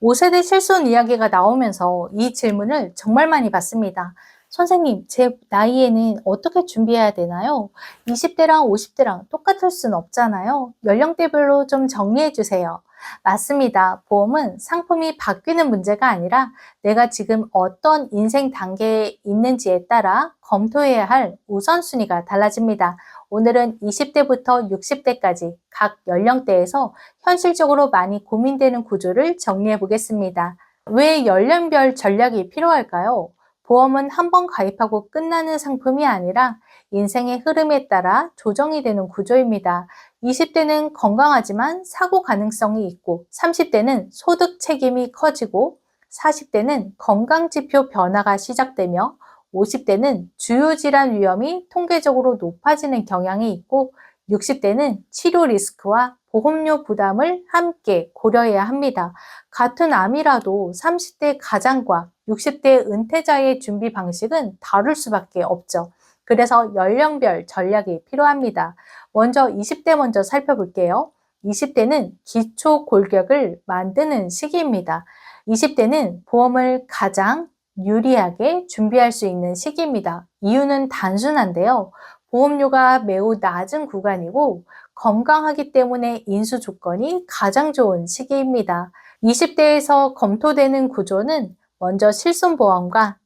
5세대 실손 이야기가 나오면서 이 질문을 정말 많이 받습니다. 선생님, 제 나이에는 어떻게 준비해야 되나요? 20대랑 50대랑 똑같을 순 없잖아요. 연령대별로 좀 정리해 주세요. 맞습니다. 보험은 상품이 바뀌는 문제가 아니라 내가 지금 어떤 인생 단계에 있는지에 따라 검토해야 할 우선순위가 달라집니다. 오늘은 20대부터 60대까지 각 연령대에서 현실적으로 많이 고민되는 구조를 정리해 보겠습니다. 왜 연령별 전략이 필요할까요? 보험은 한 번 가입하고 끝나는 상품이 아니라 인생의 흐름에 따라 조정이 되는 구조입니다. 20대는 건강하지만 사고 가능성이 있고, 30대는 소득 책임이 커지고, 40대는 건강지표 변화가 시작되며, 50대는 주요 질환 위험이 통계적으로 높아지는 경향이 있고, 60대는 치료 리스크와 보험료 부담을 함께 고려해야 합니다. 같은 암이라도 30대 가장과 60대 은퇴자의 준비 방식은 다를 수밖에 없죠. 그래서 연령별 전략이 필요합니다. 먼저 20대 먼저 살펴볼게요. 20대는 기초 골격을 만드는 시기입니다. 20대는 보험을 가장 유리하게 준비할 수 있는 시기입니다. 이유는 단순한데요. 보험료가 매우 낮은 구간이고 건강하기 때문에 인수 조건이 가장 좋은 시기입니다. 20대에서 검토되는 구조는 먼저 실손보험과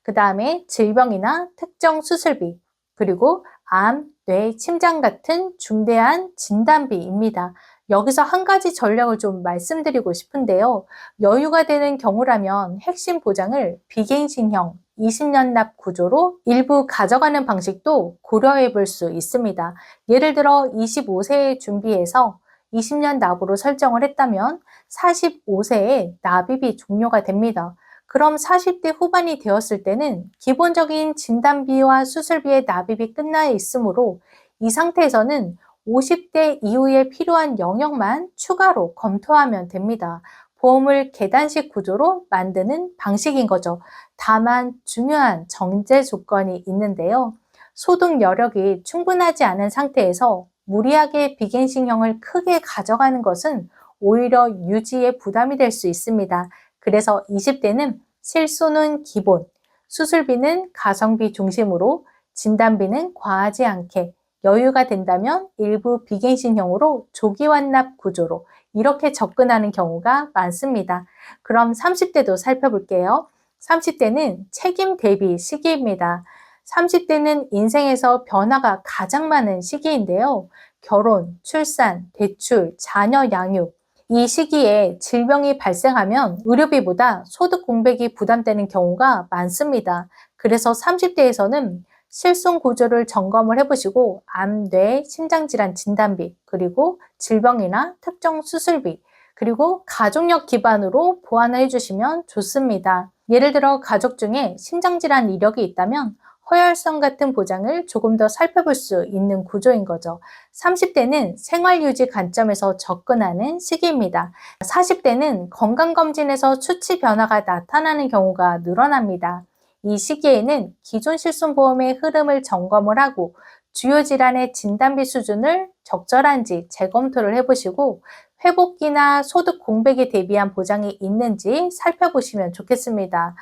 그 다음에 질병이나 특정 수술비, 그리고 암, 뇌, 침장 같은 중대한 진단비입니다. 여기서 한 가지 전략을 좀 말씀드리고 싶은데요. 여유가 되는 경우라면 핵심 보장을 비갱신형 20년 납 구조로 일부 가져가는 방식도 고려해 볼 수 있습니다. 예를 들어 25세에 준비해서 20년 납으로 설정을 했다면 45세에 납입이 종료가 됩니다. 그럼 40대 후반이 되었을 때는 기본적인 진단비와 수술비의 납입이 끝나 있으므로 이 상태에서는 50대 이후에 필요한 영역만 추가로 검토하면 됩니다. 보험을 계단식 구조로 만드는 방식인 거죠. 다만 중요한 정제 조건이 있는데요. 소득 여력이 충분하지 않은 상태에서 무리하게 비갱신형을 크게 가져가는 것은 오히려 유지에 부담이 될 수 있습니다. 그래서 20대는 실손은 기본, 수술비는 가성비 중심으로, 진단비는 과하지 않게, 여유가 된다면 일부 비갱신형으로 조기 완납 구조로 이렇게 접근하는 경우가 많습니다. 그럼 30대도 살펴볼게요. 30대는 책임 대비 시기입니다. 30대는 인생에서 변화가 가장 많은 시기인데요. 결혼, 출산, 대출, 자녀 양육, 이 시기에 질병이 발생하면 의료비보다 소득 공백이 부담되는 경우가 많습니다. 그래서 30대에서는 실손 구조를 점검을 해보시고 암, 뇌, 심장질환 진단비, 그리고 질병이나 특정 수술비, 그리고 가족력 기반으로 보완을 해주시면 좋습니다. 예를 들어 가족 중에 심장질환 이력이 있다면 허혈성 같은 보장을 조금 더 살펴볼 수 있는 구조인 거죠. 30대는 생활유지 관점에서 접근하는 시기입니다. 40대는 건강검진에서 수치 변화가 나타나는 경우가 늘어납니다. 이 시기에는 기존 실손보험의 흐름을 점검을 하고 주요 질환의 진단비 수준을 적절한지 재검토를 해보시고 회복기나 소득 공백에 대비한 보장이 있는지 살펴보시면 좋겠습니다.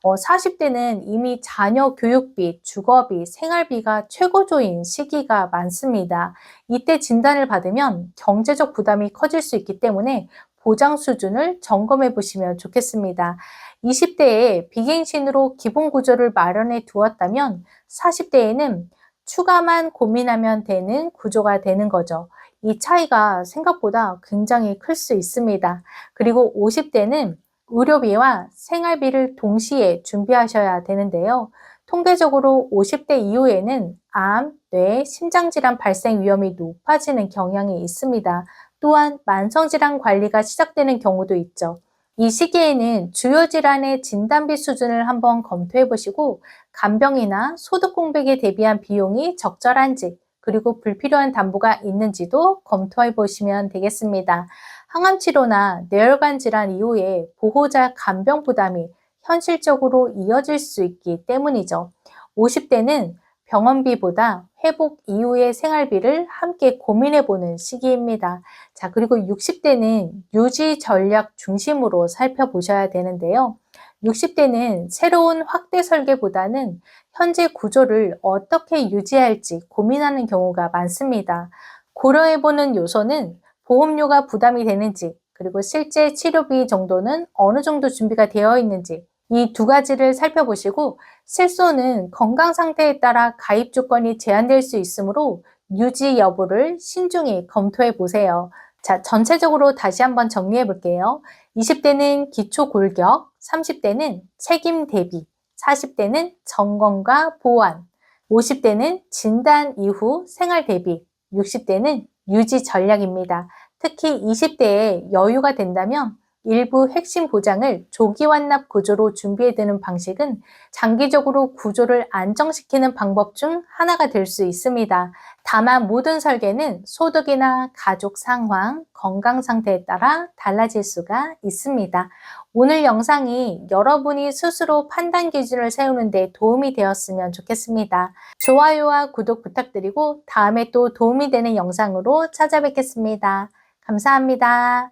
40대는 이미 자녀 교육비, 주거비, 생활비가 최고조인 시기가 많습니다. 이때 진단을 받으면 경제적 부담이 커질 수 있기 때문에 보장 수준을 점검해 보시면 좋겠습니다. 20대에 비갱신으로 기본 구조를 마련해 두었다면 40대에는 추가만 고민하면 되는 구조가 되는 거죠. 이 차이가 생각보다 굉장히 클 수 있습니다. 그리고 50대는 의료비와 생활비를 동시에 준비하셔야 되는데요. 통계적으로 50대 이후에는 암, 뇌, 심장질환 발생 위험이 높아지는 경향이 있습니다. 또한 만성질환 관리가 시작되는 경우도 있죠. 이 시기에는 주요 질환의 진단비 수준을 한번 검토해 보시고 간병이나 소득 공백에 대비한 비용이 적절한지 그리고 불필요한 담보가 있는지도 검토해 보시면 되겠습니다. 항암 치료나 뇌혈관 질환 이후에 보호자 간병 부담이 현실적으로 이어질 수 있기 때문이죠. 50대는 병원비보다 회복 이후의 생활비를 함께 고민해보는 시기입니다. 자, 그리고 60대는 유지 전략 중심으로 살펴보셔야 되는데요. 60대는 새로운 확대 설계보다는 현재 구조를 어떻게 유지할지 고민하는 경우가 많습니다. 고려해보는 요소는 보험료가 부담이 되는지, 그리고 실제 치료비 정도는 어느 정도 준비가 되어 있는지, 이 두 가지를 살펴보시고 실손은 건강 상태에 따라 가입 조건이 제한될 수 있으므로 유지 여부를 신중히 검토해 보세요. 자, 전체적으로 다시 한번 정리해 볼게요. 20대는 기초 골격, 30대는 책임 대비, 40대는 점검과 보완, 50대는 진단 이후 생활 대비, 60대는 유지 전략입니다. 특히 20대에 여유가 된다면 일부 핵심 보장을 조기 완납 구조로 준비해두는 방식은 장기적으로 구조를 안정시키는 방법 중 하나가 될 수 있습니다. 다만 모든 설계는 소득이나 가족 상황, 건강 상태에 따라 달라질 수가 있습니다. 오늘 영상이 여러분이 스스로 판단 기준을 세우는 데 도움이 되었으면 좋겠습니다. 좋아요와 구독 부탁드리고 다음에 또 도움이 되는 영상으로 찾아뵙겠습니다. 감사합니다.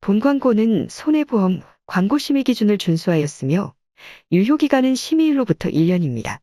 본 광고는 손해보험 광고 심의 기준을 준수하였으며 유효기간은 심의일로부터 1년입니다.